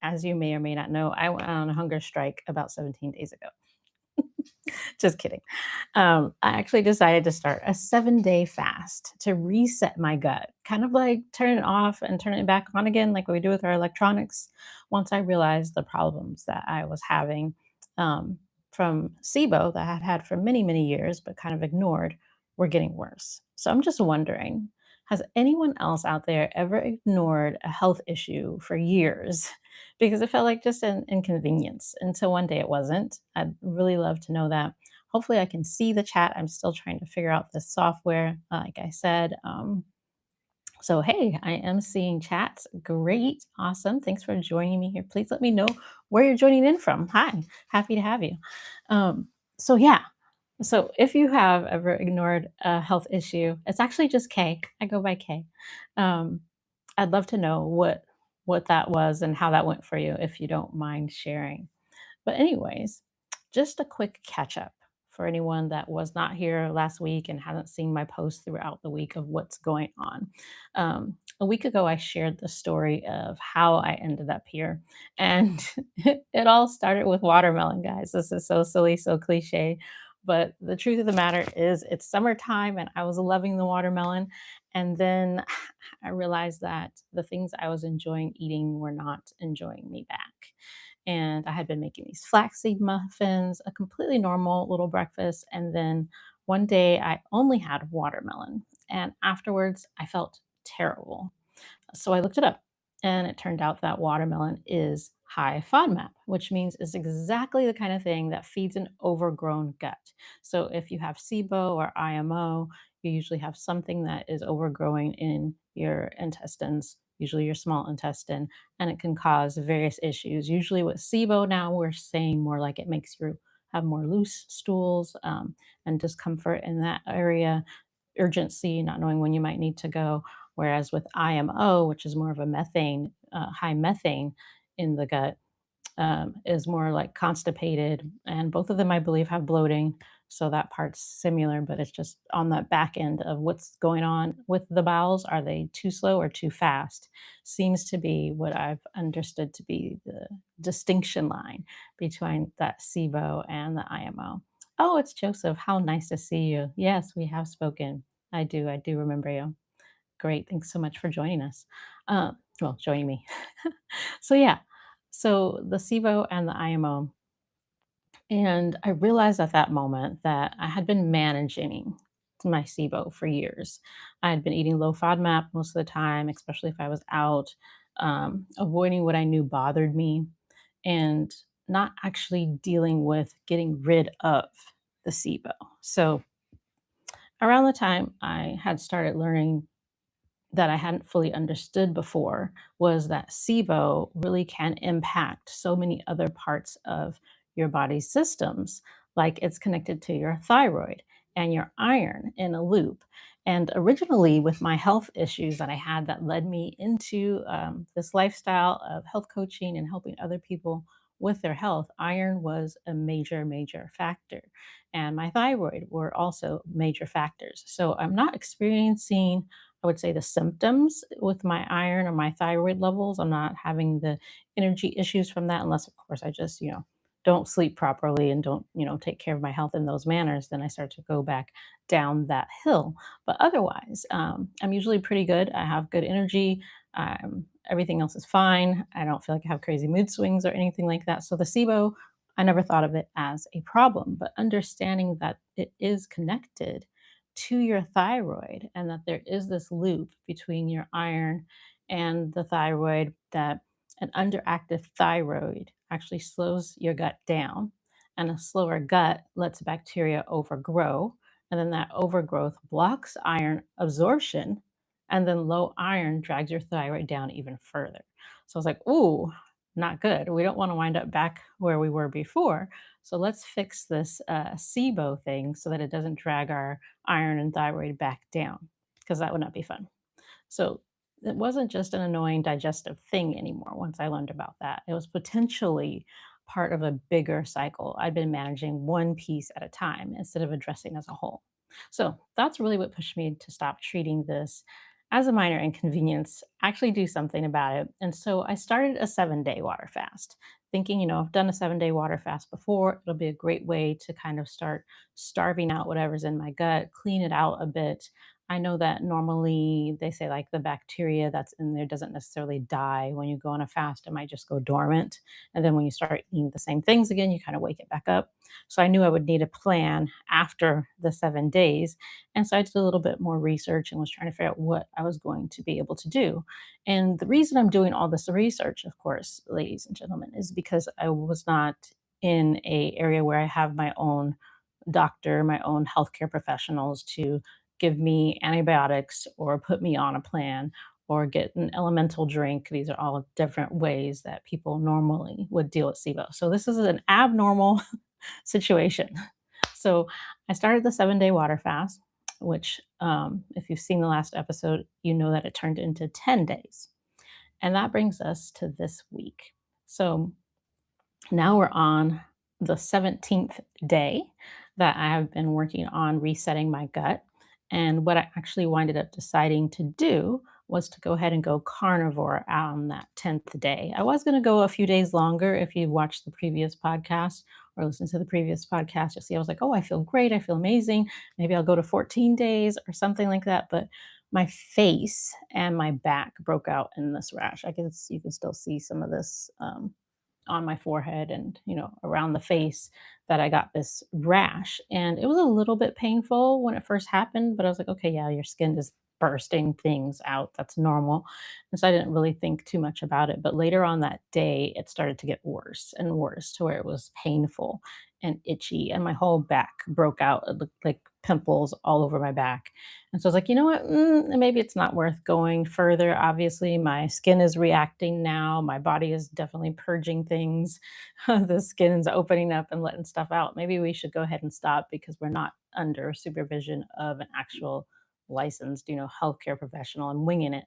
as you may or may not know, I went on a hunger strike about 17 days ago. Just kidding. I actually decided to start a 7-day fast to reset my gut, kind of like turn it off and turn it back on again, like we do with our electronics. Once I realized the problems that I was having um, from SIBO that I had had for many, many years, but kind of ignored, were getting worse. So I'm just wondering, has anyone else out there ever ignored a health issue for years because it felt like just an inconvenience until one day it wasn't? I'd really love to know that. Hopefully, I can see the chat. I'm still trying to figure out the software, like I said. So, hey, I am seeing chats. Great. Awesome. Thanks for joining me here. Please let me know where you're joining in from. Hi. Happy to have you. Um, yeah. So, if you have ever ignored a health issue, it's actually just K. I go by K. Um, I'd love to know what that was and how that went for you, if you don't mind sharing. But anyways, just a quick catch up for anyone that was not here last week and hasn't seen my post throughout the week of what's going on. A week ago, I shared the story of how I ended up here. And it all started with watermelon, guys. This is so silly, so cliche. But the truth of the matter is, it's summertime and I was loving the watermelon. And then I realized that the things I was enjoying eating were not enjoying me back. And I had been making these flaxseed muffins, a completely normal little breakfast. And then one day I only had watermelon. And afterwards, I felt terrible. So I looked it up, and it turned out that watermelon is high FODMAP, which means it's exactly the kind of thing that feeds an overgrown gut. So if you have SIBO or IMO, you usually have something that is overgrowing in your intestines, usually your small intestine, and it can cause various issues. Usually with SIBO now, we're saying more like it makes you have more loose stools and discomfort in that area, urgency, not knowing when you might need to go. Whereas with IMO, which is more of a methane, high methane in the gut, is more like constipated. And both of them, I believe, have bloating. So that part's similar, but it's just on the back end of what's going on with the bowels. Are they too slow or too fast? Seems to be what I've understood to be the distinction line between that SIBO and the IMO. Oh, it's Joseph. How nice to see you. Yes, we have spoken. I do remember you. Great. Thanks so much for joining us. Joining me. Yeah, so the SIBO and the IMO. And I realized at that moment that I had been managing my SIBO for years. I had been eating low FODMAP most of the time, especially if I was out, avoiding what I knew bothered me, and not actually dealing with getting rid of the SIBO. So around the time I had started learning that I hadn't fully understood before was that SIBO really can impact so many other parts of your body's systems, like it's connected to your thyroid and your iron in a loop. And originally, with my health issues that I had that led me into this lifestyle of health coaching and helping other people with their health, iron was a major, major factor. And my thyroid were also major factors. So I'm not experiencing, I would say, the symptoms with my iron or my thyroid levels. I'm not having the energy issues from that, unless, of course, I just, don't sleep properly and don't, take care of my health in those manners. Then I start to go back down that hill. But otherwise, I'm usually pretty good. I have good energy. Everything else is fine. I don't feel like I have crazy mood swings or anything like that. So the SIBO, I never thought of it as a problem, but understanding that it is connected to your thyroid and that there is this loop between your iron and the thyroid, that an underactive thyroid actually slows your gut down, and a slower gut lets bacteria overgrow, and then that overgrowth blocks iron absorption, and then low iron drags your thyroid down even further. So I was like, ooh, not good. We don't want to wind up back where we were before. So let's fix this SIBO thing so that it doesn't drag our iron and thyroid back down, because that would not be fun. So it wasn't just an annoying digestive thing anymore once I learned about that. It was potentially part of a bigger cycle. I'd been managing one piece at a time instead of addressing as a whole. So that's really what pushed me to stop treating this as a minor inconvenience, actually do something about it. And so I started a 7-day water fast, thinking, I've done a 7-day water fast before. It'll be a great way to kind of start starving out whatever's in my gut, clean it out a bit. I know that normally they say like the bacteria that's in there doesn't necessarily die when you go on a fast. It might just go dormant. And then when you start eating the same things again, you kind of wake it back up. So I knew I would need a plan after the 7 days. And so I did a little bit more research and was trying to figure out what I was going to be able to do. And the reason I'm doing all this research, of course, ladies and gentlemen, is because I was not in a area where I have my own doctor, my own healthcare professionals to give me antibiotics or put me on a plan or get an elemental drink. These are all different ways that people normally would deal with SIBO. So this is an abnormal situation. So I started the 7-day water fast, which, if you've seen the last episode, you know that it turned into 10 days. And that brings us to this week. So now we're on the 17th day that I have been working on resetting my gut. And what I actually winded up deciding to do was to go ahead and go carnivore on that 10th day. I was going to go a few days longer. If you watched the previous podcast or listen to the previous podcast, you'll see I was like, oh, I feel great. I feel amazing. Maybe I'll go to 14 days or something like that. But my face and my back broke out in this rash. You can still see some of this on my forehead and around the face, that I got this rash, and it was a little bit painful when it first happened, but I was like, okay, yeah, your skin is bursting things out, that's normal. And so I didn't really think too much about it, but later on that day it started to get worse and worse to where it was painful and itchy, and my whole back broke out. It looked like pimples all over my back. And so I was like, you know what? Maybe it's not worth going further. Obviously, my skin is reacting now. My body is definitely purging things. The skin's opening up and letting stuff out. Maybe we should go ahead and stop because we're not under supervision of an actual licensed, healthcare professional. I'm winging it.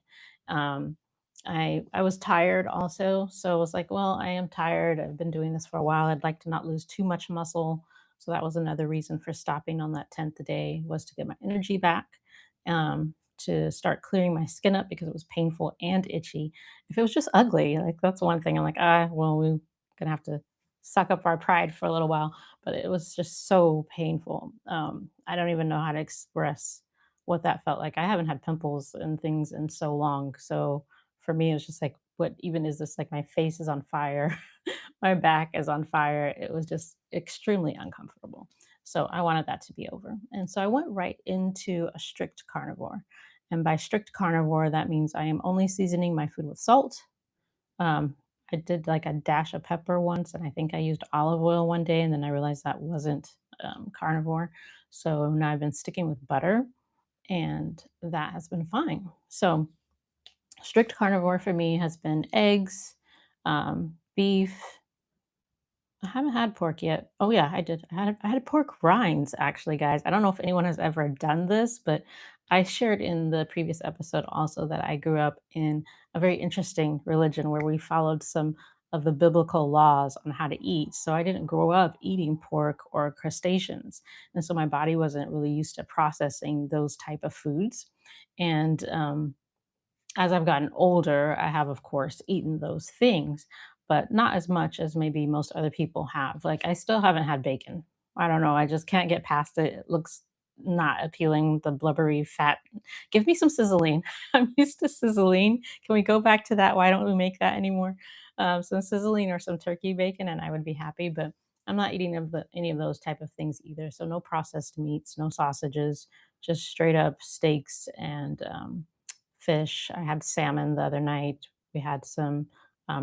Um, I was tired also, so I was like, well, I am tired. I've been doing this for a while. I'd like to not lose too much muscle. So that was another reason for stopping on that 10th day, was to get my energy back, to start clearing my skin up because it was painful and itchy. If it was just ugly, like that's one thing I'm like, well, we're gonna have to suck up our pride for a little while. But it was just so painful. I don't even know how to express what that felt like. I haven't had pimples and things in so long. So for me, it was just like, what even is this? Like my face is on fire, my back is on fire. It was just extremely uncomfortable. So I wanted that to be over. And so I went right into a strict carnivore. And by strict carnivore, that means I am only seasoning my food with salt. Um, I did like a dash of pepper once, and I think I used olive oil one day, and then I realized that wasn't carnivore. So now I've been sticking with butter, and that has been fine. So strict carnivore for me has been eggs, beef. I haven't had pork yet. Oh yeah, I did. I had pork rinds actually, guys. I don't know if anyone has ever done this, but I shared in the previous episode also that I grew up in a very interesting religion where we followed some of the biblical laws on how to eat. So I didn't grow up eating pork or crustaceans, and so my body wasn't really used to processing those type of foods. And as I've gotten older, I have, of course, eaten those things, but not as much as maybe most other people have. Like, I still haven't had bacon. I don't know. I just can't get past it. It looks not appealing, the blubbery fat. Give me some sizzling. I'm used to sizzling. Can we go back to that? Why don't we make that anymore? Some sizzling or some turkey bacon, and I would be happy. But I'm not eating any of those type of things either. So no processed meats, no sausages, just straight up steaks and fish. I had salmon the other night. We had some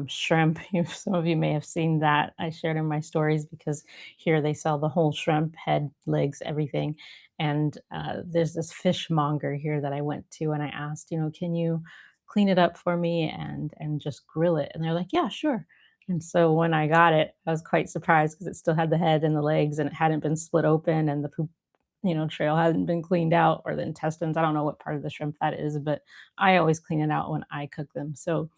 shrimp. Some of you may have seen that. I shared in my stories because here they sell the whole shrimp, head, legs, everything. And there's this fishmonger here that I went to, and I asked, can you clean it up for me and just grill it? And they're like, yeah, sure. And so when I got it, I was quite surprised because it still had the head and the legs, and it hadn't been split open, and the poop trail hadn't been cleaned out, or the intestines. I don't know what part of the shrimp that is, but I always clean it out when I cook them. So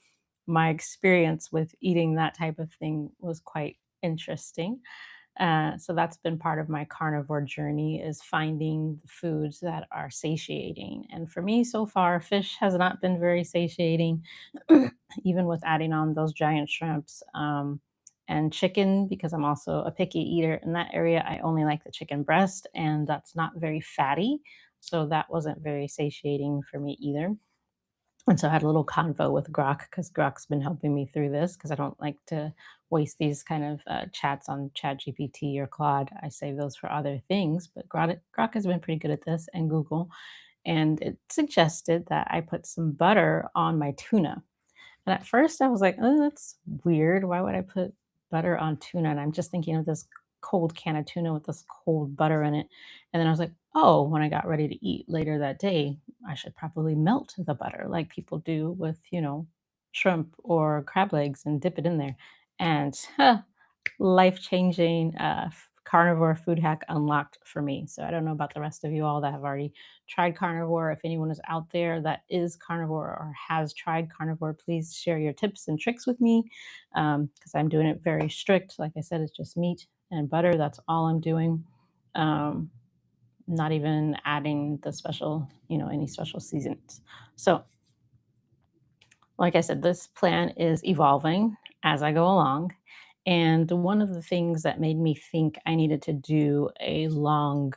my experience with eating that type of thing was quite interesting. So that's been part of my carnivore journey, is finding the foods that are satiating. And for me, so far, fish has not been very satiating, even with adding on those giant shrimps. And chicken, because I'm also a picky eater in that area, I only like the chicken breast, and that's not very fatty. So that wasn't very satiating for me either. And so I had a little convo with Grok, because Grok's been helping me through this, because I don't like to waste these kind of chats on ChatGPT or Claude. I save those for other things. But Grok has been pretty good at this, and Google. And it suggested that I put some butter on my tuna. And at first I was like, "Oh, that's weird. Why would I put butter on tuna?" And I'm just thinking of this cold can of tuna with this cold butter in it. And then I was like, "Oh, when I got ready to eat later that day, I should probably melt the butter like people do with, shrimp or crab legs, and dip it in there." And life-changing, carnivore food hack unlocked for me. So I don't know about the rest of you all that have already tried carnivore. If anyone is out there that is carnivore or has tried carnivore, please share your tips and tricks with me, because I'm doing it very strict. Like I said, it's just meat and butter. That's all I'm doing. Um, Not even adding the special, any special seasonings. So like I said, this plan is evolving as I go along. And one of the things that made me think I needed to do a long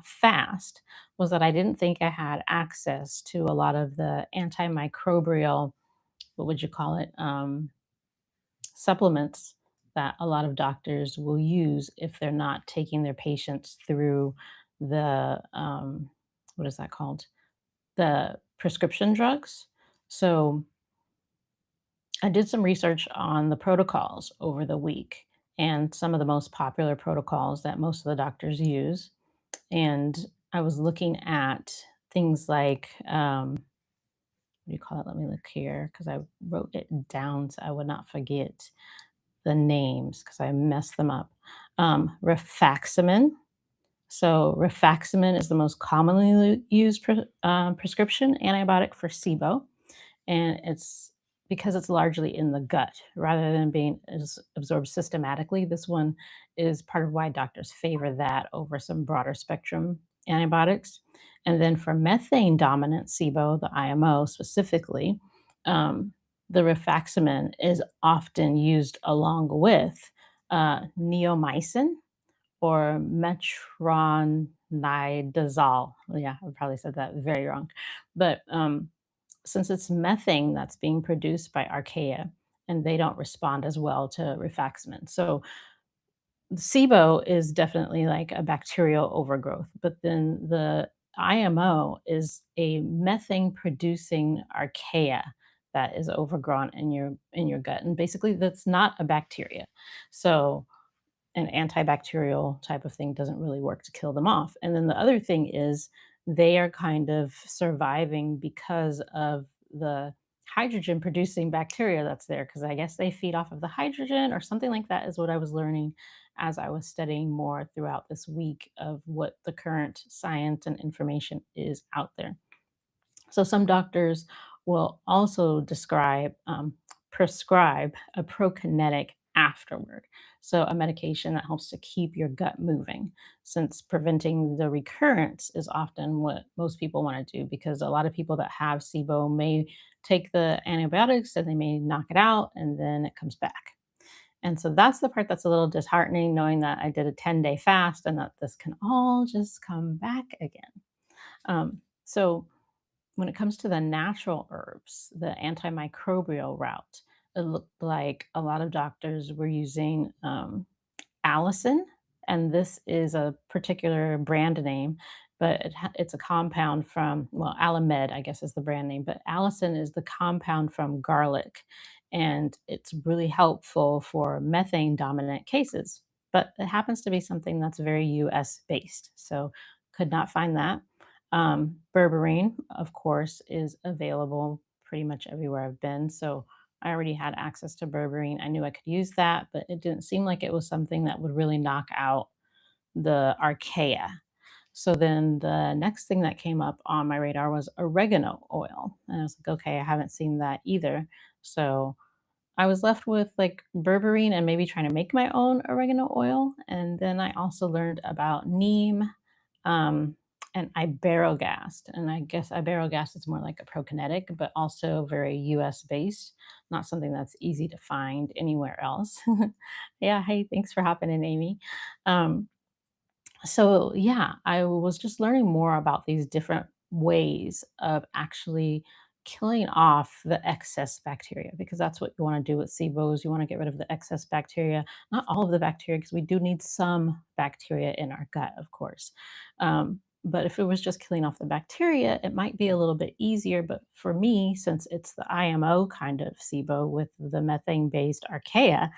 fast was that I didn't think I had access to a lot of the antimicrobial, what would you call it, supplements that a lot of doctors will use if they're not taking their patients through the, what is that called? The prescription drugs. So, I did some research on the protocols over the week, and some of the most popular protocols that most of the doctors use. And I was looking at things like, what do you call it? Let me look here, because I wrote it down so I would not forget the names, because I messed them up. Rifaximin. So, rifaximin is the most commonly used prescription antibiotic for SIBO, and it's because it's largely in the gut rather than being absorbed systematically. This one is part of why doctors favor that over some broader spectrum antibiotics. And then for methane dominant SIBO, the IMO specifically, um, the rifaximin is often used along with neomycin or metronidazole. Yeah, I probably said that very wrong. But since it's methane that's being produced by archaea, and they don't respond as well to rifaximin. So SIBO is definitely like a bacterial overgrowth, but then the IMO is a methane producing archaea that is overgrown in your gut, and basically that's not a bacteria. So an antibacterial type of thing doesn't really work to kill them off. And then the other thing is they are kind of surviving because of the hydrogen producing bacteria that's there, because I guess they feed off of the hydrogen or something like that, is what I was learning as I was studying more throughout this week of what the current science and information is out there. So some doctors will also prescribe a prokinetic afterward. So a medication that helps to keep your gut moving, since preventing the recurrence is often what most people want to do, because a lot of people that have SIBO may take the antibiotics and they may knock it out and then it comes back. And so that's the part that's a little disheartening, knowing that I did a 10-day fast and that this can all just come back again. So when it comes to the natural herbs, the antimicrobial route, it looked like a lot of doctors were using allicin, and this is a particular brand name, but it's a compound from, well, Alamed, I guess is the brand name, but allicin is the compound from garlic, and it's really helpful for methane dominant cases. But it happens to be something that's very US based, so could not find that. Berberine, of course, is available pretty much everywhere I've been. So I already had access to berberine. I knew I could use that, but it didn't seem like it was something that would really knock out the archaea. So then the next thing that came up on my radar was oregano oil. And I was like, okay, I haven't seen that either. So I was left with like berberine and maybe trying to make my own oregano oil. And then I also learned about neem, um, and iberogast. And I guess iberogast is more like a prokinetic, but also very US based, not something that's easy to find anywhere else. Yeah. Hey, thanks for hopping in, Amy. Um, so yeah, I was just learning more about these different ways of actually killing off the excess bacteria, because that's what you want to do with SIBOs. You want to get rid of the excess bacteria, not all of the bacteria, because we do need some bacteria in our gut, of course. But if it was just killing off the bacteria, it might be a little bit easier. But for me, since it's the IMO kind of SIBO with the methane based archaea,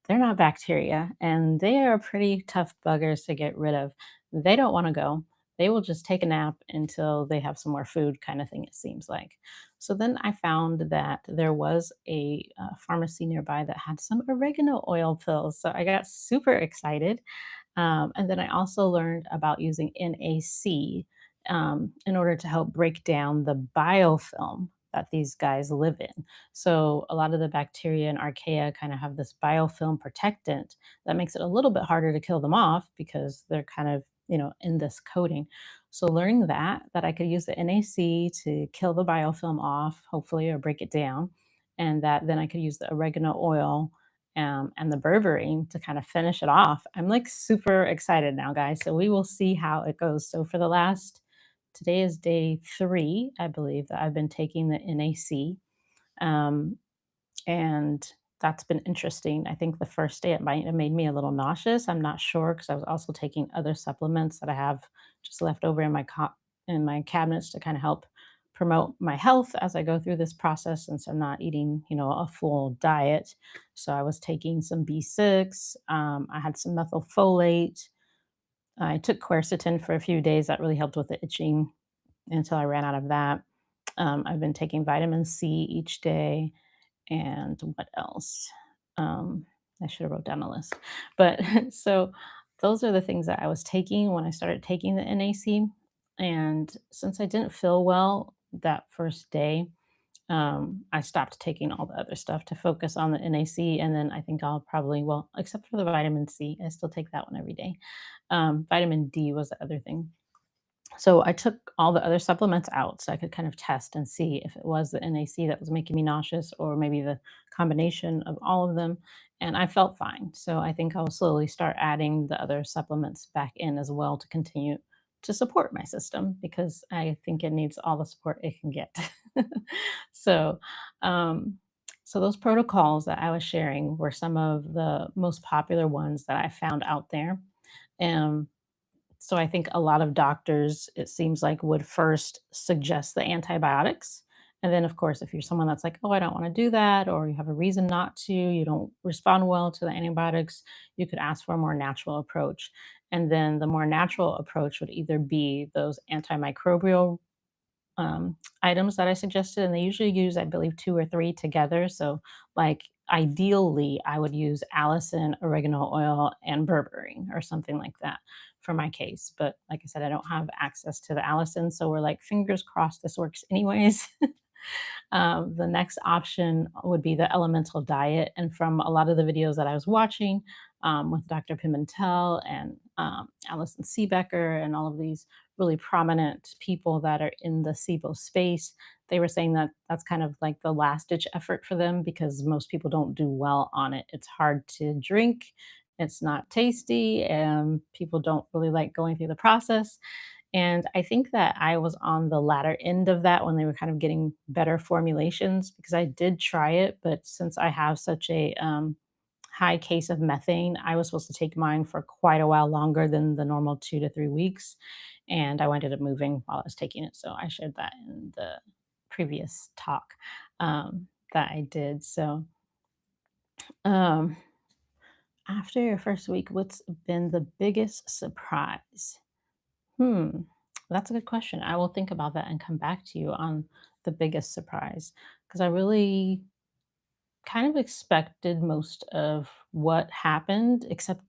they're not bacteria and they are pretty tough buggers to get rid of. They don't want to go. They will just take a nap until they have some more food, kind of thing, it seems like. So then I found that there was a pharmacy nearby that had some oregano oil pills. So I got super excited, and then I also learned about using NAC in order to help break down the biofilm that these guys live in. So a lot of the bacteria and archaea kind of have this biofilm protectant that makes it a little bit harder to kill them off because they're kind of, in this coating. So learning that I could use the NAC to kill the biofilm off, hopefully, or break it down, and that then I could use the oregano oil and the berberine to kind of finish it off. I'm like super excited now, guys. So we will see how it goes. So for the last, today is day 3, I believe, that I've been taking the NAC. Um, and that's been interesting. I think the first day it might have made me a little nauseous. I'm not sure because I was also taking other supplements that I have just left over in in my cabinets to kind of help promote my health as I go through this process, since I'm not eating, a full diet. So I was taking some B6. I had some methylfolate. I took quercetin for a few days. That really helped with the itching until I ran out of that. I've been taking vitamin C each day, and what else? Um, I should have wrote down a list. But so those are the things that I was taking when I started taking the NAC. And since I didn't feel well that first day, I stopped taking all the other stuff to focus on the NAC. And then I think I'll probably, well, except for the vitamin C, I still take that one every day. Vitamin D was the other thing. So I took all the other supplements out so I could kind of test and see if it was the NAC that was making me nauseous or maybe the combination of all of them. And I felt fine. So I think I'll slowly start adding the other supplements back in as well to continue to support my system, because I think it needs all the support it can get. so, um, so those protocols that I was sharing were some of the most popular ones that I found out there. Um, so I think a lot of doctors, it seems like, would first suggest the antibiotics. And then, of course, if you're someone that's like, oh, I don't want to do that, or you have a reason not to, you don't respond well to the antibiotics, you could ask for a more natural approach. And then the more natural approach would either be those antimicrobial items that I suggested, and they usually use, I believe, 2 or 3 together. So, like, ideally, I would use Allicin, oregano oil, and berberine or something like that for my case. But like I said, I don't have access to the Allicin, so we're like, fingers crossed this works anyways. The next option would be the elemental diet. And from a lot of the videos that I was watching with Dr. Pimentel and Alison Seebecker and all of these really prominent people that are in the SIBO space, they were saying that that's kind of like the last ditch effort for them because most people don't do well on it. It's hard to drink. It's not tasty, and people don't really like going through the process. And I think that I was on the latter end of that when they were kind of getting better formulations, because I did try it. But since I have such a high case of methane, I was supposed to take mine for quite a while longer than the normal 2 to 3 weeks. And I ended up moving while I was taking it. So I shared that in the previous talk that I did. So um, after your first week, what's been the biggest surprise? Hmm, that's a good question. I will think about that and come back to you on the biggest surprise, because I really kind of expected most of what happened, except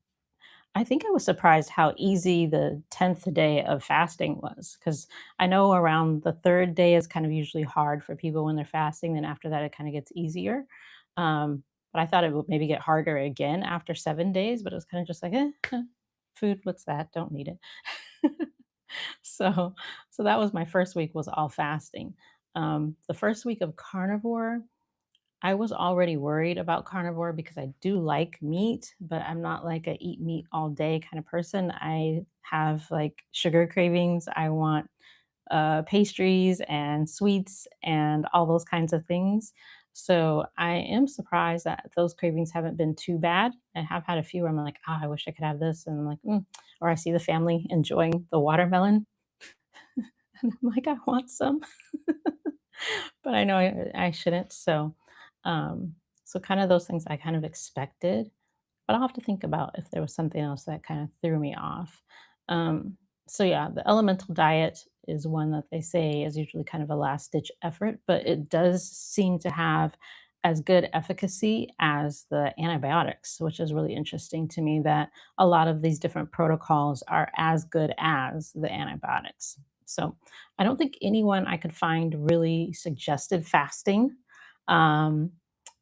I think I was surprised how easy the 10th day of fasting was. Because I know around the third day is kind of usually hard for people when they're fasting. Then after that, it kind of gets easier. Um, but I thought it would maybe get harder again after 7 days, but it was kind of just like, food, what's that? Don't need it. So so that was my first week was all fasting. The first week of carnivore, I was already worried about carnivore because I do like meat, but I'm not like a eat meat all day kind of person. I have like sugar cravings. I want pastries and sweets and all those kinds of things. So I am surprised that those cravings haven't been too bad. I have had a few where I'm like, oh, I wish I could have this. And I'm like, or I see the family enjoying the watermelon. And I'm like, I want some, but I know I shouldn't. Um, so kind of those things I kind of expected, but I'll have to think about if there was something else that kind of threw me off. Um, so yeah, the elemental diet is one that they say is usually kind of a last ditch effort, but it does seem to have as good efficacy as the antibiotics, which is really interesting to me that a lot of these different protocols are as good as the antibiotics. So I don't think anyone I could find really suggested fasting. Um,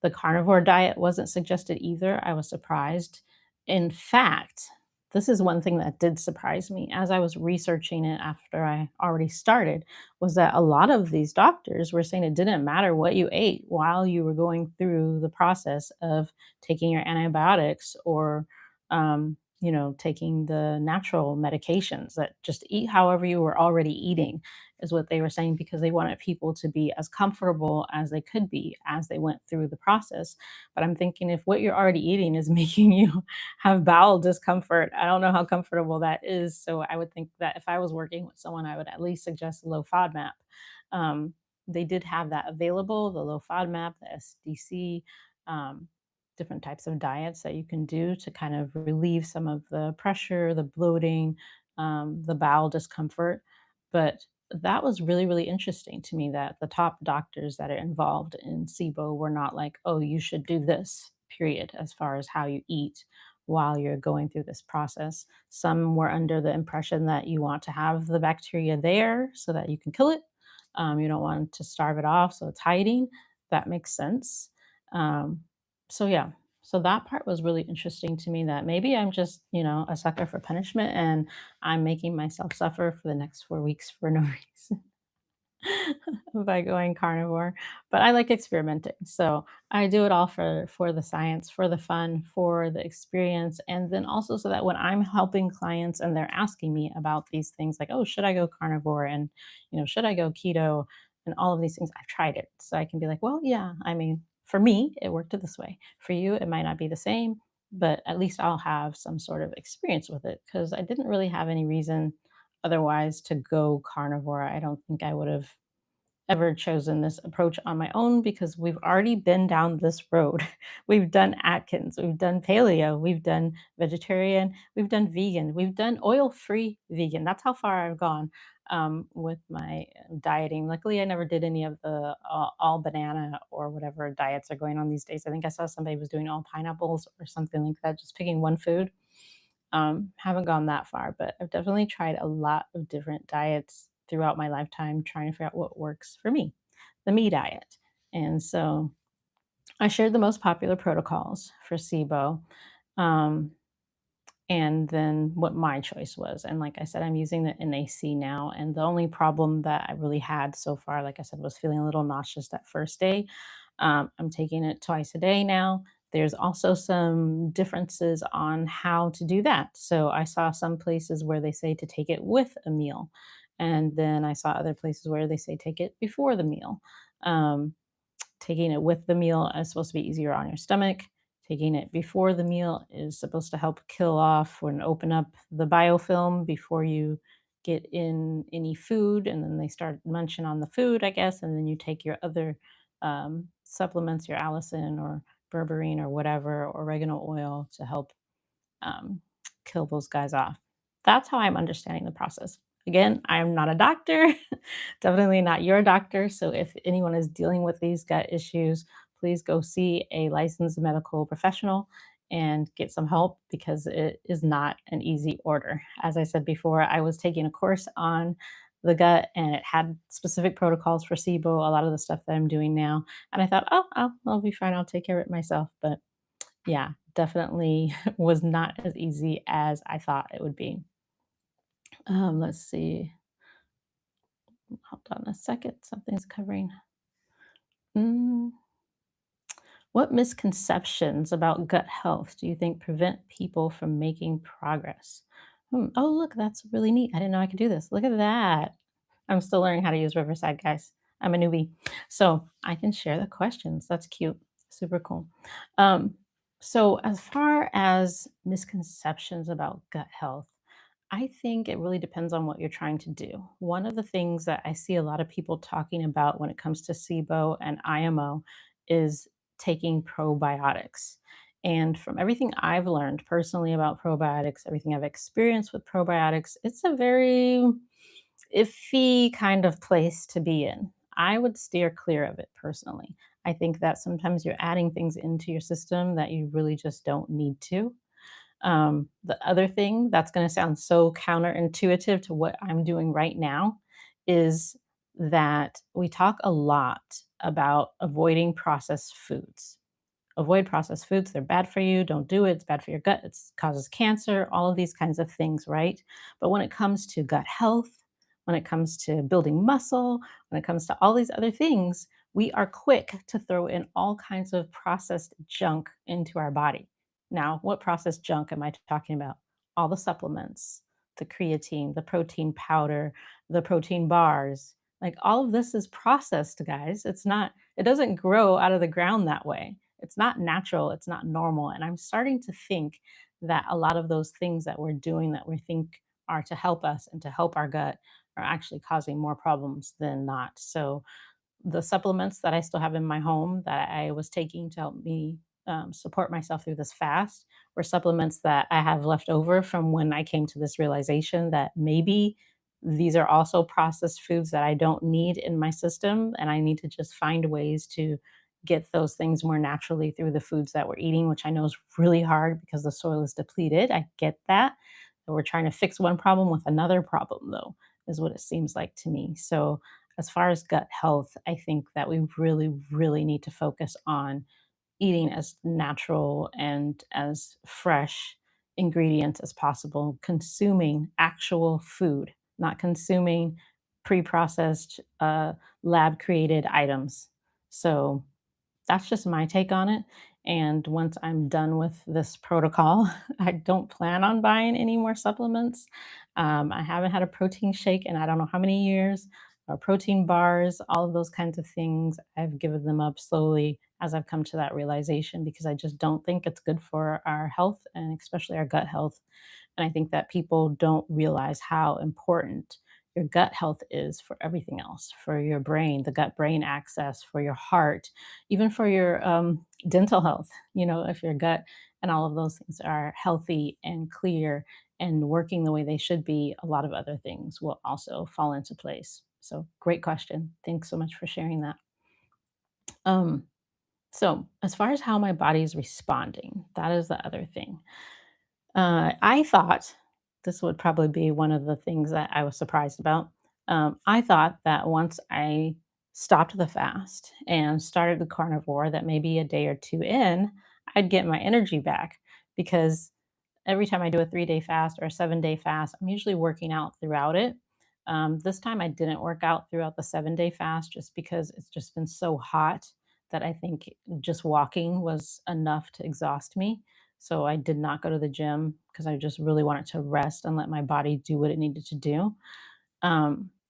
the carnivore diet wasn't suggested either. I was surprised. In fact, this is one thing that did surprise me as I was researching it after I already started, was that a lot of these doctors were saying it didn't matter what you ate while you were going through the process of taking your antibiotics or taking the natural medications, that just eat however you were already eating is what they were saying, because they wanted people to be as comfortable as they could be as they went through the process. But I'm thinking, if what you're already eating is making you have bowel discomfort, I don't know how comfortable that is. So I would think that if I was working with someone, I would at least suggest a low FODMAP. Um, they did have that available, the low FODMAP, the SDC, um, different types of diets that you can do to kind of relieve some of the pressure, the bloating, the bowel discomfort. But that was really, really interesting to me that the top doctors that are involved in SIBO were not like, oh, you should do this, period, as far as how you eat while you're going through this process. Some were under the impression that you want to have the bacteria there so that you can kill it. You don't want to starve it off, so it's hiding. That makes sense. Um, so, yeah, so that part was really interesting to me, that maybe I'm just, a sucker for punishment and I'm making myself suffer for the next 4 weeks for no reason by going carnivore. But I like experimenting. So I do it all for the science, for the fun, for the experience, and then also so that when I'm helping clients and they're asking me about these things like, "Oh, should I go carnivore?" and, "Should I go keto?" and all of these things, I've tried it. So I can be like, "Well, yeah, I mean, for me, it worked this way. For you, it might not be the same, but at least I'll have some sort of experience with it, because I didn't really have any reason otherwise to go carnivore. I don't think I would have ever chosen this approach on my own, because we've already been down this road. We've done Atkins, we've done paleo, we've done vegetarian, we've done vegan, we've done oil-free vegan. That's how far I've gone with my dieting. Luckily, I never did any of the all banana or whatever diets are going on these days. I think I saw somebody was doing all pineapples or something like that, just picking one food. Haven't gone that far, but I've definitely tried a lot of different diets throughout my lifetime, trying to figure out what works for me, the me diet. And so I shared the most popular protocols for SIBO, um, and then what my choice was. And like I said, I'm using the NAC now. And the only problem that I really had so far, like I said, was feeling a little nauseous that first day. I'm taking it twice a day now. There's also some differences on how to do that. So I saw some places where they say to take it with a meal. And then I saw other places where they say take it before the meal. Um, Taking it with the meal is supposed to be easier on your stomach. Taking it before the meal is supposed to help kill off and open up the biofilm before you get in any food. And then they start munching on the food, I guess. And then you take your other supplements, your allicin or berberine or whatever, oregano oil, to help um, kill those guys off. That's how I'm understanding the process. Again, I'm not a doctor, definitely not your doctor. So if anyone is dealing with these gut issues, please go see a licensed medical professional and get some help, because it is not an easy order. As I said before, I was taking a course on the gut, and it had specific protocols for SIBO, a lot of the stuff that I'm doing now. And I thought, oh, I'll be fine. I'll take care of it myself. But yeah, definitely was not as easy as I thought it would be. Let's see. Hold on a second. Something's covering. Mm, what misconceptions about gut health do you think prevent people from making progress? Oh, look, that's really neat. I didn't know I could do this. Look at that. I'm still learning how to use Riverside, guys. I'm a newbie. So I can share the questions. That's cute. Super cool. Um, so, as far as misconceptions about gut health, I think it really depends on what you're trying to do. One of the things that I see a lot of people talking about when it comes to SIBO and IMO is taking probiotics. And from everything I've learned personally about probiotics, everything I've experienced with probiotics, it's a very iffy kind of place to be in. I would steer clear of it personally. I think that sometimes you're adding things into your system that you really just don't need to. The other thing that's going to sound so counterintuitive to what I'm doing right now is that we talk a lot about avoiding processed foods. Avoid processed foods. They're bad for you. Don't do it. It's bad for your gut. It causes cancer, all of these kinds of things, right? But when it comes to gut health, when it comes to building muscle, when it comes to all these other things, we are quick to throw in all kinds of processed junk into our body. Now, what processed junk am I talking about? All the supplements, the creatine, the protein powder, the protein bars. Like all of this is processed, guys. It doesn't grow out of the ground that way. It's not natural, it's not normal. And I'm starting to think that a lot of those things that we're doing that we think are to help us and to help our gut are actually causing more problems than not. So the supplements that I still have in my home that I was taking to help me support myself through this fast were supplements that I have left over from when I came to this realization that maybe these are also processed foods that I don't need in my system. And I need to just find ways to get those things more naturally through the foods that we're eating, which I know is really hard because the soil is depleted. I get that. We're trying to fix one problem with another problem, though, is what it seems like to me. So, as far as gut health, I think that we really, really need to focus on eating as natural and as fresh ingredients as possible, consuming actual food, not consuming pre processed, lab created items. So, that's just my take on it. And once I'm done with this protocol, I don't plan on buying any more supplements. I haven't had a protein shake in I don't know how many years, or protein bars, all of those kinds of things. I've given them up slowly as I've come to that realization because I just don't think it's good for our health and especially our gut health. And I think that people don't realize how important your gut health is for everything else, for your brain, the gut brain axis, for your heart, even for your dental health. You know, if your gut and all of those things are healthy and clear and working the way they should be, a lot of other things will also fall into place. So, great question. Thanks so much for sharing that. Um, so, as far as how my body is responding, that is the other thing. I thought this would probably be one of the things that I was surprised about. I thought that once I stopped the fast and started the carnivore, that maybe a day or two in, I'd get my energy back because every time I do a 3-day fast or a 7-day fast, I'm usually working out throughout it. This time I didn't work out throughout the 7-day fast just because it's just been so hot that I think just walking was enough to exhaust me. So I did not go to the gym because I just really wanted to rest and let my body do what it needed to do.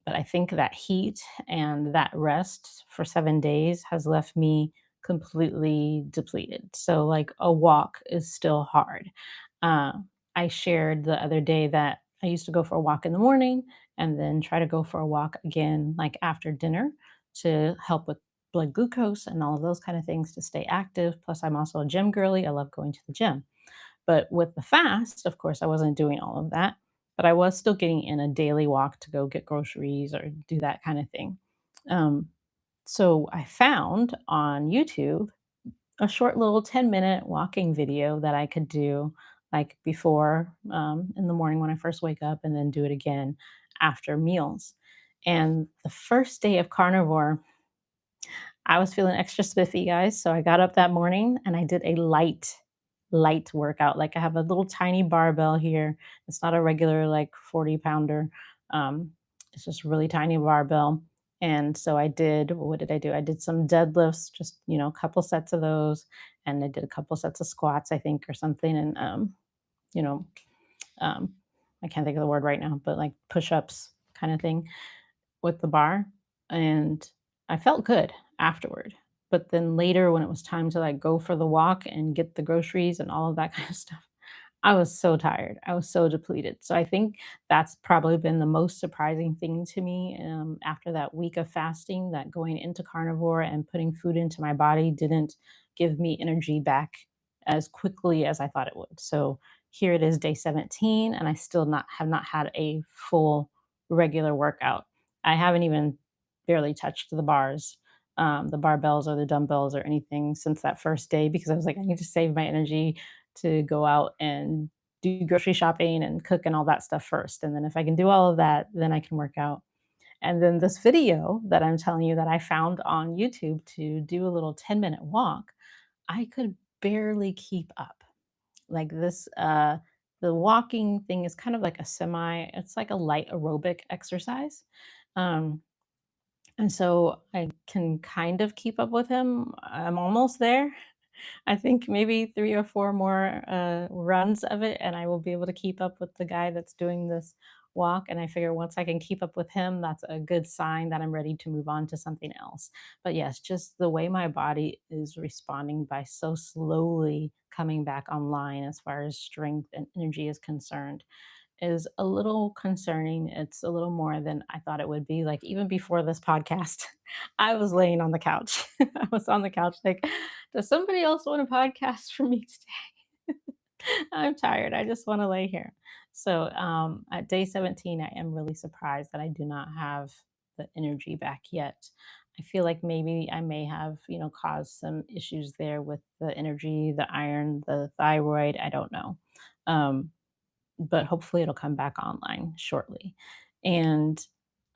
But I think that heat and that rest for 7 days has left me completely depleted. So, like, a walk is still hard. Uh, I shared the other day that I used to go for a walk in the morning and then try to go for a walk again, like after dinner, to help with blood glucose and all of those kind of things to stay active. Plus, I'm also a gym girly. I love going to the gym. But with the fast, of course, I wasn't doing all of that, but I was still getting in a daily walk to go get groceries or do that kind of thing. Um, so I found on YouTube a short little 10-minute walking video that I could do like before in the morning when I first wake up and then do it again after meals. And the first day of carnivore, I was feeling extra spiffy, guys. So I got up that morning and I did a light workout. Like I have a little tiny barbell here. It's not a regular like 40 pounder. Um, it's just really tiny barbell. And so I did, what did I do? I did some deadlifts, just, a couple sets of those. And I did a couple sets of squats, I think, or something. And, you know, um, I can't think of the word right now, but like push ups kind of thing with the bar, and I felt good afterward. But then later when it was time to, like, go for the walk and get the groceries and all of that kind of stuff, I was so tired. I was so depleted. So I think that's probably been the most surprising thing to me, after that week of fasting, that going into carnivore and putting food into my body didn't give me energy back as quickly as I thought it would. So here it is day 17, and I still not have not had a full regular workout. I haven't even barely touched the barbells or the dumbbells or anything since that first day, because I was like, I need to save my energy to go out and do grocery shopping and cook and all that stuff first. And then if I can do all of that, then I can work out. And then this video that I'm telling you that I found on YouTube to do a little 10-minute walk, I could barely keep up. Like the walking thing is kind of like it's like a light aerobic exercise. Um, and so I can kind of keep up with him. I'm almost there. I think maybe 3 or 4 more, runs of it, and I will be able to keep up with the guy that's doing this walk, and I figure once I can keep up with him, that's a good sign that I'm ready to move on to something else. But yes, just the way my body is responding by so slowly coming back online as far as strength and energy is concerned is a little concerning. It's a little more than I thought it would be. Like even before this podcast, I was laying on the couch. I was on the couch like, does somebody else want a podcast for me today? I'm tired. I just want to lay here. So at day 17, I am really surprised that I do not have the energy back yet. I feel like maybe I may have, caused some issues there with the energy, the iron, the thyroid. I don't know. Um, but hopefully it'll come back online shortly. And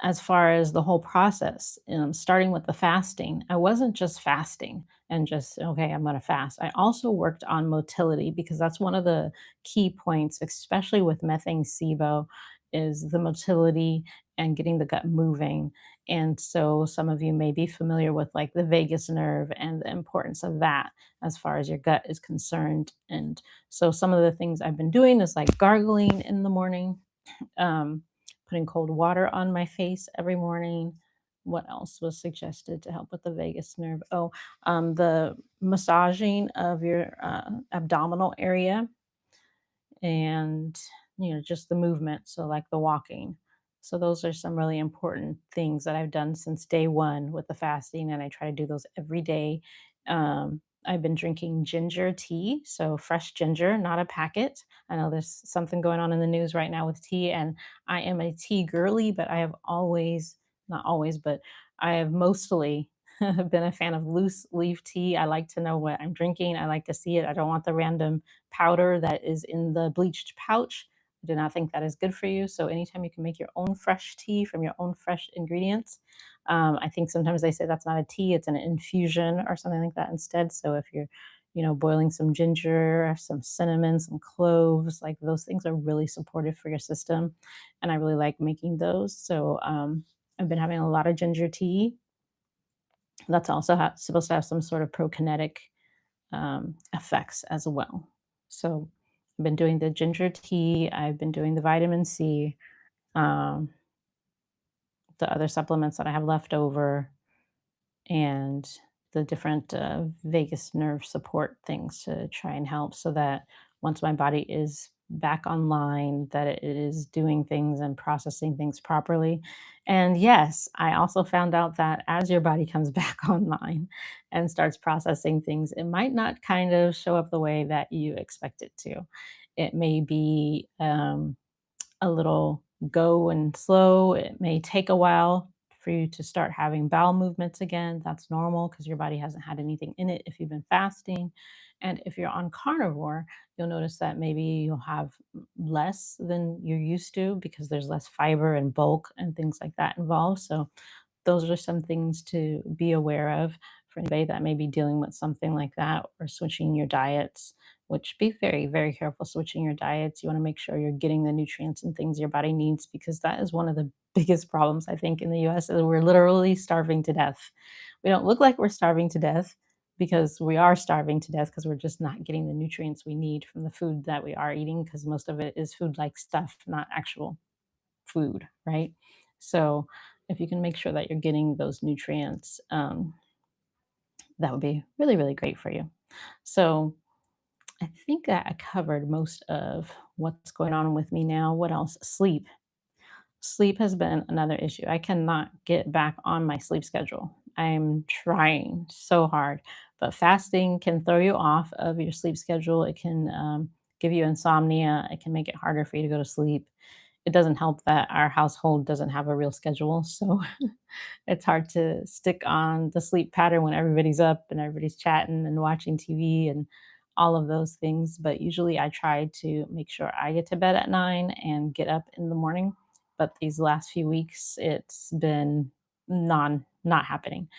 as far as the whole process, starting with the fasting, I wasn't just fasting and just, okay, I'm going to fast. I also worked on motility because that's one of the key points, especially with methane SIBO, is the motility and getting the gut moving. And so some of you may be familiar with like the vagus nerve and the importance of that as far as your gut is concerned. And so some of the things I've been doing is like gargling in the morning, um, putting cold water on my face every morning. What else was suggested to help with the vagus nerve? Oh, the massaging of your abdominal area, and just the movement, so like the walking. So those are some really important things that I've done since day one with the fasting, and I try to do those every day. I've been drinking ginger tea, so fresh ginger, not a packet. I know there's something going on in the news right now with tea, and I am a tea girly, but I have always, not always, but I have mostly been a fan of loose leaf tea. I like to know what I'm drinking. I like to see it. I don't want the random powder that is in the bleached pouch. I do not think that is good for you. So anytime you can make your own fresh tea from your own fresh ingredients, I think sometimes they say that's not a tea, it's an infusion or something like that instead. So if you're, boiling some ginger, some cinnamon, some cloves, like those things are really supportive for your system. And I really like making those. So I've been having a lot of ginger tea. That's also supposed to have some sort of prokinetic effects as well. So I've been doing the ginger tea, I've been doing the vitamin C, um, the other supplements that I have left over, and the different vagus nerve support things to try and help so that once my body is back online, that it is doing things and processing things properly. And yes, I also found out that as your body comes back online and starts processing things, it might not kind of show up the way that you expect it to. It may be a little go and slow. It may take a while for you to start having bowel movements again. That's normal because your body hasn't had anything in it if you've been fasting. And if you're on carnivore, you'll notice that maybe you'll have less than you're used to because there's less fiber and bulk and things like that involved. So those are some things to be aware of for anybody that may be dealing with something like that or switching your diets, which be very, very careful switching your diets. You want to make sure you're getting the nutrients and things your body needs because that is one of the biggest problems I think in the US is we're literally starving to death. We don't look like we're starving to death because we are starving to death because we're just not getting the nutrients we need from the food that we are eating because most of it is food like stuff, not actual food, right? So if you can make sure that you're getting those nutrients, that would be really, really great for you. So I think that I covered most of what's going on with me now. What else? Sleep. Sleep has been another issue. I cannot get back on my sleep schedule. I'm trying so hard, but fasting can throw you off of your sleep schedule. It can give you insomnia. It can make it harder for you to go to sleep. It doesn't help that our household doesn't have a real schedule. So it's hard to stick on the sleep pattern when everybody's up and everybody's chatting and watching TV and all of those things. But usually I try to make sure I get to bed at 9 and get up in the morning. But these last few weeks, it's been not happening.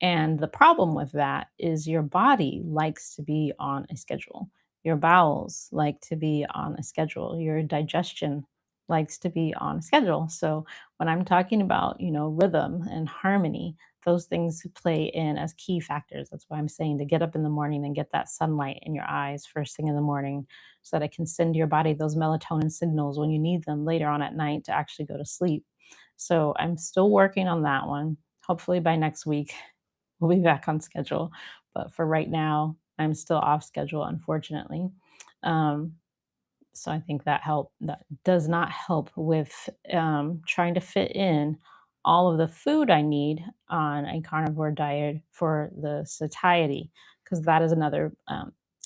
And the problem with that is your body likes to be on a schedule. Your bowels like to be on a schedule. Your digestion likes to be on a schedule. So when I'm talking about, rhythm and harmony, those things play in as key factors. That's why I'm saying to get up in the morning and get that sunlight in your eyes first thing in the morning so that it can send your body those melatonin signals when you need them later on at night to actually go to sleep. So I'm still working on that one. Hopefully by next week, we'll be back on schedule. But for right now, I'm still off schedule, unfortunately. Um, so I think that does not help with trying to fit in all of the food I need on a carnivore diet for the satiety, because that is another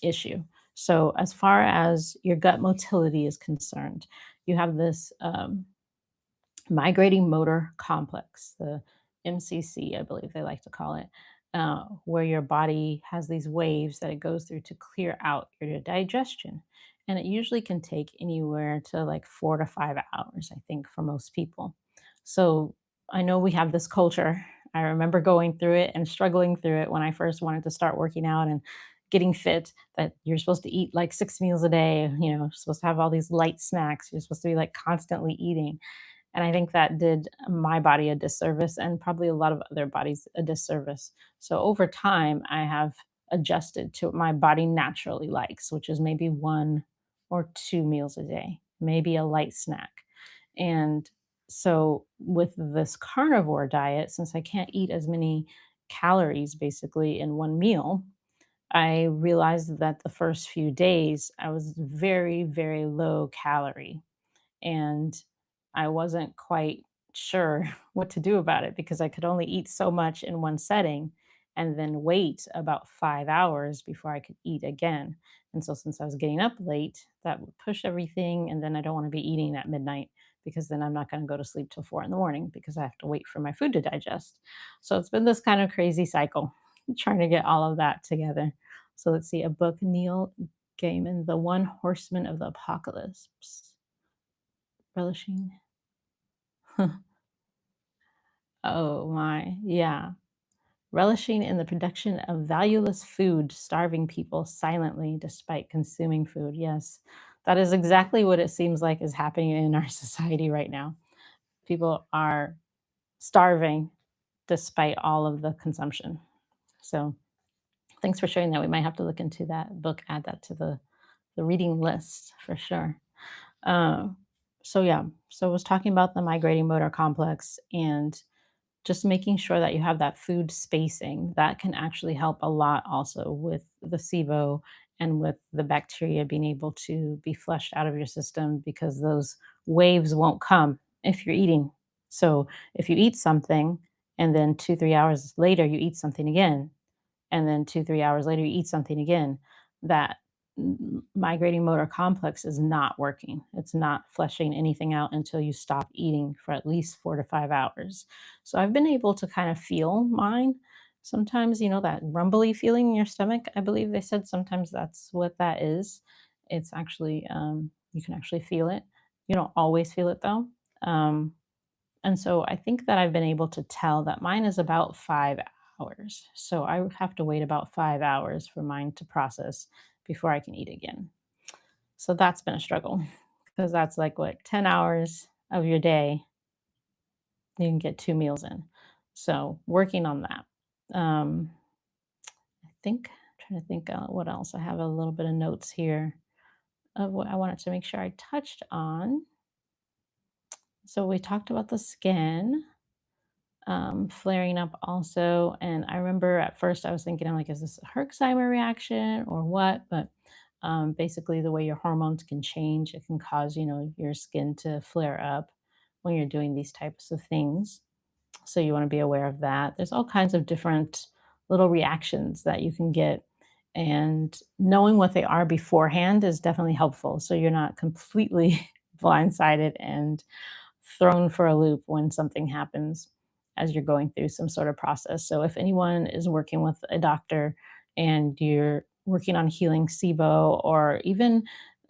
issue. So as far as your gut motility is concerned, you have this migrating motor complex, the MCC, I believe they like to call it, where your body has these waves that it goes through to clear out your digestion. And it usually can take anywhere to like 4 to 5 hours, I think, for most people. So I know we have this culture. I remember going through it and struggling through it when I first wanted to start working out and getting fit, that you're supposed to eat like 6 meals a day, you're supposed to have all these light snacks, you're supposed to be like constantly eating, and I think that did my body a disservice and probably a lot of other bodies a disservice. So over time, I have adjusted to what my body naturally likes, which is maybe 1 or 2 meals a day, maybe a light snack. And so with this carnivore diet, since I can't eat as many calories basically in one meal, I realized that the first few days I was very, very low calorie and I wasn't quite sure what to do about it because I could only eat so much in one setting and then wait about 5 hours before I could eat again. And so, since I was getting up late, that would push everything. And then I don't want to be eating at midnight because then I'm not going to go to sleep till 4 in the morning because I have to wait for my food to digest. So, it's been this kind of crazy cycle trying to get all of that together. So, let's see a book, Neil Gaiman, The One Horseman of the Apocalypse. Relishing. Oh my, yeah. Relishing in the production of valueless food, starving people silently despite consuming food. Yes, that is exactly what it seems like is happening in our society right now. People are starving despite all of the consumption. So, thanks for sharing that. We might have to look into that book, add that to the reading list for sure. Uh, so yeah, so I was talking about the migrating motor complex and just making sure that you have that food spacing that can actually help a lot also with the SIBO and with the bacteria being able to be flushed out of your system because those waves won't come if you're eating. So if you eat something and then 2, 3 hours later you eat something again, and then 2, 3 hours later you eat something again, that migrating motor complex is not working. It's not flushing anything out until you stop eating for at least 4 to 5 hours. So I've been able to kind of feel mine. Sometimes, that rumbly feeling in your stomach, I believe they said sometimes that's what that is. It's actually, you can actually feel it. You don't always feel it though. Um, and so I think that I've been able to tell that mine is about 5 hours. So I would have to wait about 5 hours for mine to process before I can eat again. So that's been a struggle because that's like what, 10 hours of your day, you can get 2 meals in. So working on that. I think, trying to think what else. I have a little bit of notes here of what I wanted to make sure I touched on. So we talked about the skin flaring up also. And I remember at first I was thinking, I'm like, is this a Herxheimer reaction or what? But basically, the way your hormones can change, it can cause, your skin to flare up when you're doing these types of things. So you want to be aware of that. There's all kinds of different little reactions that you can get. And knowing what they are beforehand is definitely helpful. So you're not completely blindsided and thrown for a loop when something happens as you're going through some sort of process. So if anyone is working with a doctor and you're working on healing SIBO or even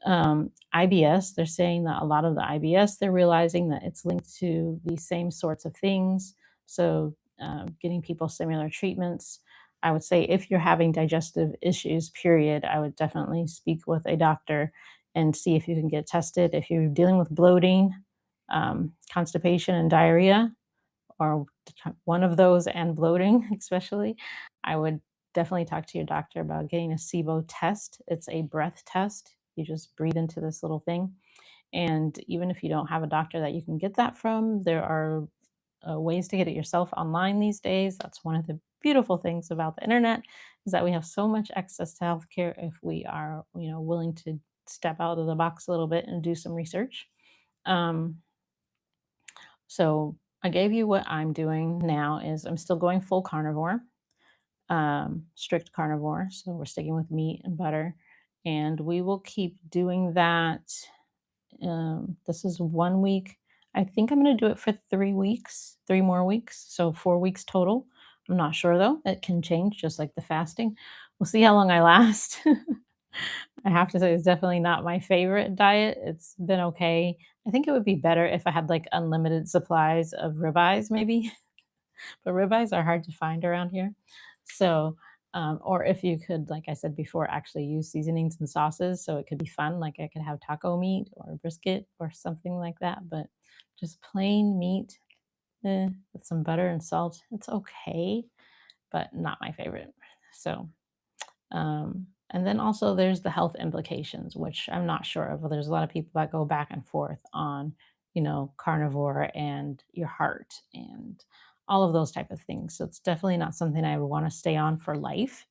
IBS, they're saying that a lot of the IBS, they're realizing that it's linked to these same sorts of things. So getting people similar treatments. I would say if you're having digestive issues, period, I would definitely speak with a doctor and see if you can get tested. If you're dealing with bloating, constipation and diarrhea, or one of those and bloating, especially, I would definitely talk to your doctor about getting a SIBO test. It's a breath test. You just breathe into this little thing. And even if you don't have a doctor that you can get that from, there are ways to get it yourself online these days. That's one of the beautiful things about the internet is that we have so much access to healthcare if we are, willing to step out of the box a little bit and do some research. Um, so I gave you what I'm doing now is I'm still going full carnivore, strict carnivore. So we're sticking with meat and butter, and we will keep doing that. This is 1 week. I think I'm going to do it for 3 weeks, 3 more weeks. So 4 weeks total. I'm not sure though. It can change just like the fasting. We'll see how long I last. I have to say it's definitely not my favorite diet. It's been okay. I think it would be better if I had like unlimited supplies of ribeyes, maybe, but ribeyes are hard to find around here. So, or if you could, like I said before, actually use seasonings and sauces, so it could be fun. Like I could have taco meat or brisket or something like that. But just plain meat with some butter and salt, it's okay, but not my favorite. So, and then also there's the health implications, which I'm not sure of. There's a lot of people that go back and forth on, carnivore and your heart and all of those type of things. So it's definitely not something I would want to stay on for life,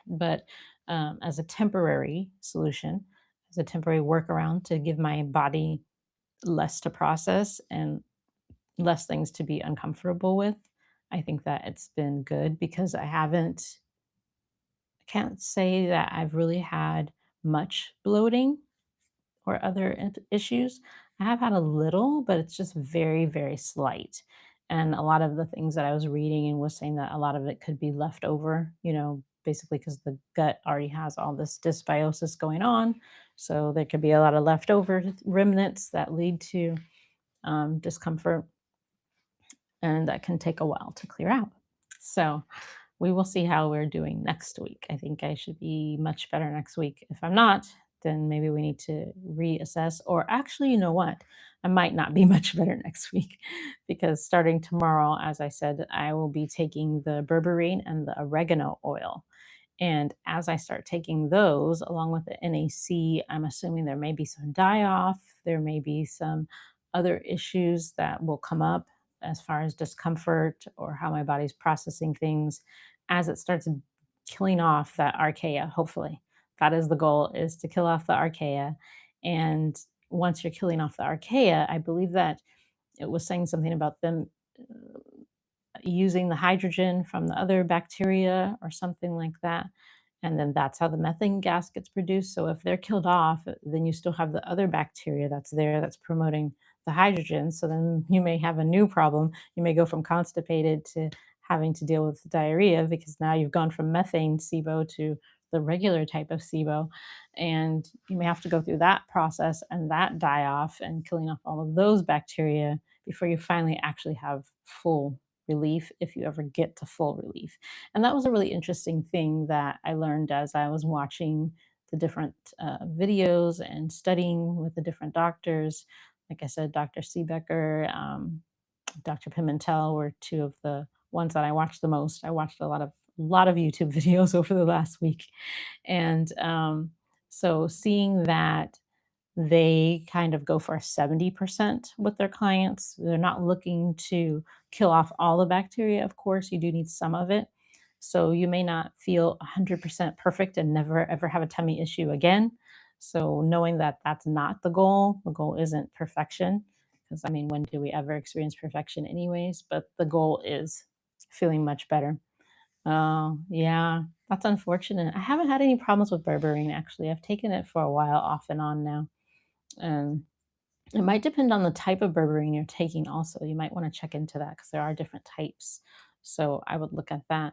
but as a temporary solution, as a temporary workaround to give my body less to process and less things to be uncomfortable with. I think that it's been good because I can't say that I've really had much bloating or other issues. I have had a little, but it's just very, very slight. And a lot of the things that I was reading and was saying that a lot of it could be left over, basically because the gut already has all this dysbiosis going on. So there could be a lot of leftover remnants that lead to discomfort, and that can take a while to clear out. So we will see how we're doing next week. I think I should be much better next week. If I'm not, then maybe we need to reassess. Or actually, you know what? I might not be much better next week because starting tomorrow, as I said, I will be taking the berberine and the oregano oil. And as I start taking those along with the NAC, I'm assuming there may be some die off, there may be some other issues that will come up as far as discomfort or how my body's processing things as it starts killing off that archaea, hopefully. That is the goal, is to kill off the archaea. And once you're killing off the archaea, I believe that it was saying something about them using the hydrogen from the other bacteria or something like that. And then that's how the methane gas gets produced. So if they're killed off, then you still have the other bacteria that's there that's promoting the hydrogen. So then you may have a new problem. You may go from constipated to having to deal with diarrhea because now you've gone from methane SIBO to the regular type of SIBO. And you may have to go through that process and that die off and killing off all of those bacteria before you finally actually have full relief, if you ever get to full relief. And that was a really interesting thing that I learned as I was watching the different videos and studying with the different doctors. Like I said, Dr. Seebecker, Dr. Pimentel were two of the ones that I watched the most. I watched a lot of YouTube videos over the last week, and so seeing that they kind of go for 70% with their clients. They're not looking to kill off all the bacteria. Of course, you do need some of it. So you may not feel 100% perfect and never ever have a tummy issue again. So knowing that that's not the goal isn't perfection. Because I mean, when do we ever experience perfection, anyways? But the goal is feeling much better. Oh, yeah, that's unfortunate. I haven't had any problems with berberine actually. I've taken it for a while off and on now. Um, it might depend on the type of berberine you're taking also. You might want to check into that because there are different types. So I would look at that.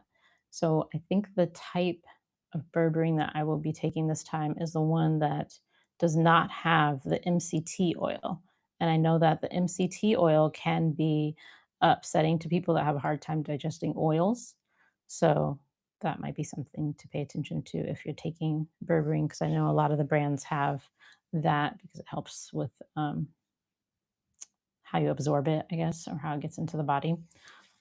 So I think the type of berberine that I will be taking this time is the one that does not have the MCT oil. And I know that the MCT oil can be upsetting to people that have a hard time digesting oils. So that might be something to pay attention to if you're taking berberine, because I know a lot of the brands have that because it helps with how you absorb it, I guess, or how it gets into the body.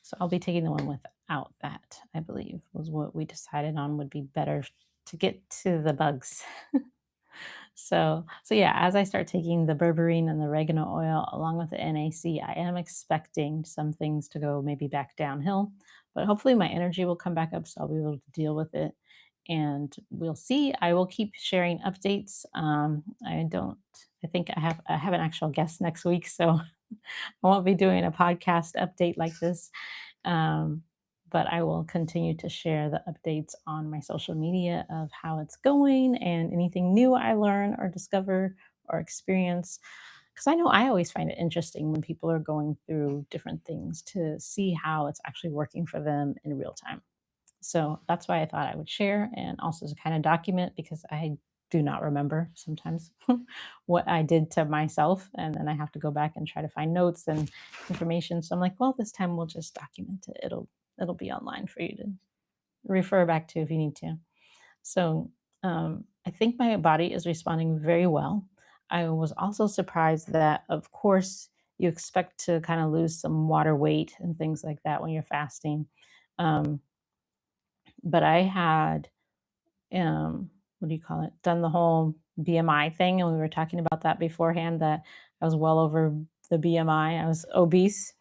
So I'll be taking the one without that, I believe, was what we decided on would be better to get to the bugs. So yeah, as I start taking the berberine and the oregano oil along with the NAC, I am expecting some things to go maybe back downhill, but hopefully my energy will come back up so I'll be able to deal with it. And we'll see. I will keep sharing updates. I think I have an actual guest next week, so I won't be doing a podcast update like this. Um, but I will continue to share the updates on my social media of how it's going and anything new I learn or discover or experience. Because I know I always find it interesting when people are going through different things to see how it's actually working for them in real time. So that's why I thought I would share and also to kind of document because I do not remember sometimes what I did to myself. And then I have to go back and try to find notes and information. So I'm like, well, this time we'll just document it. It'll be online for you to refer back to if you need to. So I think my body is responding very well. I was also surprised that, of course, you expect to kind of lose some water weight and things like that when you're fasting. Um, but I had what do you call it? Done the whole BMI thing, and we were talking about that beforehand. That I was well over the BMI. I was obese.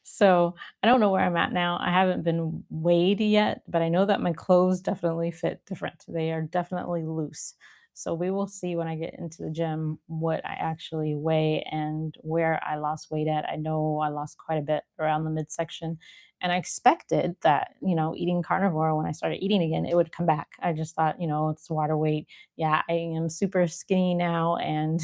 So I don't know where I'm at now. I haven't been weighed yet, but I know that my clothes definitely fit different. They are definitely loose. So we will see when I get into the gym what I actually weigh and where I lost weight at. I know I lost quite a bit around the midsection. And I expected that, eating carnivore, when I started eating again, it would come back. I just thought, it's water weight. Yeah, I am super skinny now and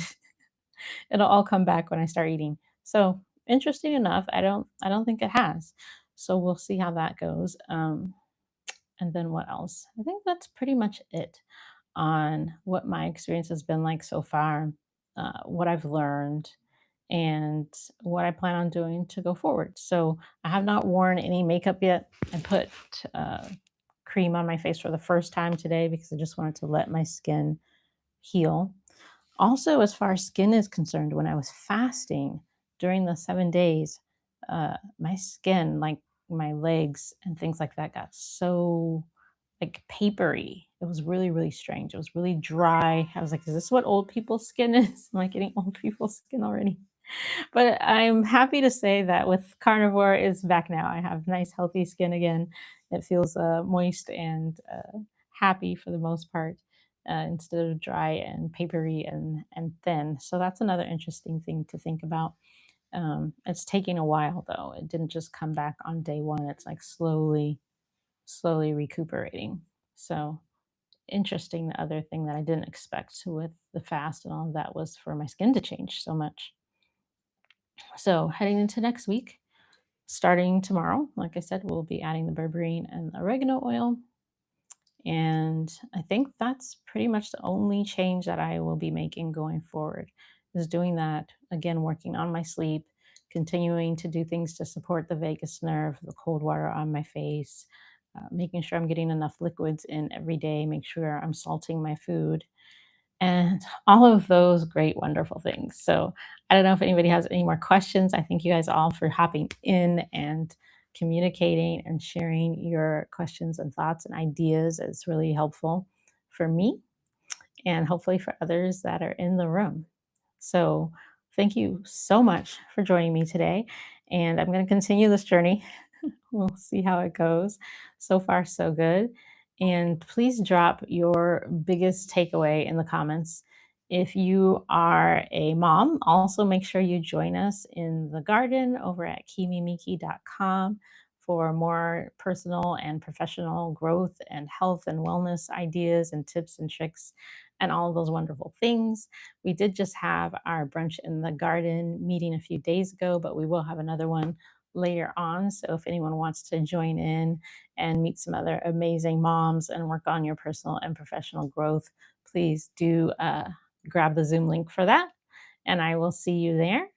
it'll all come back when I start eating. So interesting enough, I don't think it has. So we'll see how that goes. And then what else? I think that's pretty much it on what my experience has been like so far, what I've learned, and what I plan on doing to go forward. So I have not worn any makeup yet. I put uh, cream on my face for the first time today because I just wanted to let my skin heal. Also, as far as skin is concerned, when I was fasting during the 7 days, my skin, like my legs and things like that, got so like papery. It was really, really strange. It was really dry. I was like, is this what old people's skin is? Am I getting old people's skin already? But I'm happy to say that with carnivore is back now. I have nice, healthy skin again. It feels moist and happy for the most part, instead of dry and papery and thin. So that's another interesting thing to think about. It's taking a while though. It didn't just come back on day one. It's like slowly, slowly recuperating. So interesting. The other thing that I didn't expect with the fast and all of that was for my skin to change so much. So heading into next week, starting tomorrow, like I said, we'll be adding the berberine and the oregano oil. And I think that's pretty much the only change that I will be making going forward is doing that. Again, working on my sleep, continuing to do things to support the vagus nerve, the cold water on my face, making sure I'm getting enough liquids in every day, make sure I'm salting my food, and all of those great, wonderful things. So I don't know if anybody has any more questions. I thank you guys all for hopping in and communicating and sharing your questions and thoughts and ideas. It's really helpful for me and hopefully for others that are in the room. So thank you so much for joining me today. And I'm going to continue this journey. We'll see how it goes. So far, so good. And please drop your biggest takeaway in the comments. If you are a mom, also make sure you join us in the garden over at kimimiki.com for more personal and professional growth and health and wellness ideas and tips and tricks and all of those wonderful things. We did just have our brunch in the garden meeting a few days ago, but we will have another one later on. So if anyone wants to join in and meet some other amazing moms and work on your personal and professional growth, please do grab the Zoom link for that. And I will see you there.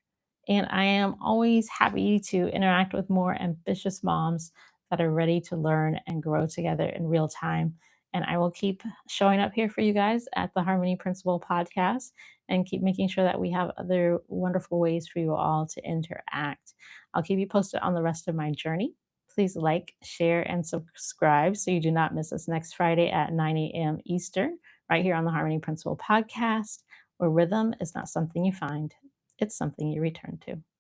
And I am always happy to interact with more ambitious moms that are ready to learn and grow together in real time. And I will keep showing up here for you guys at the Harmony Principle podcast and keep making sure that we have other wonderful ways for you all to interact. I'll keep you posted on the rest of my journey. Please like, share, and subscribe so you do not miss us next Friday at 9 a.m. Eastern, right here on the Harmony Principle podcast, where rhythm is not something you find, it's something you return to.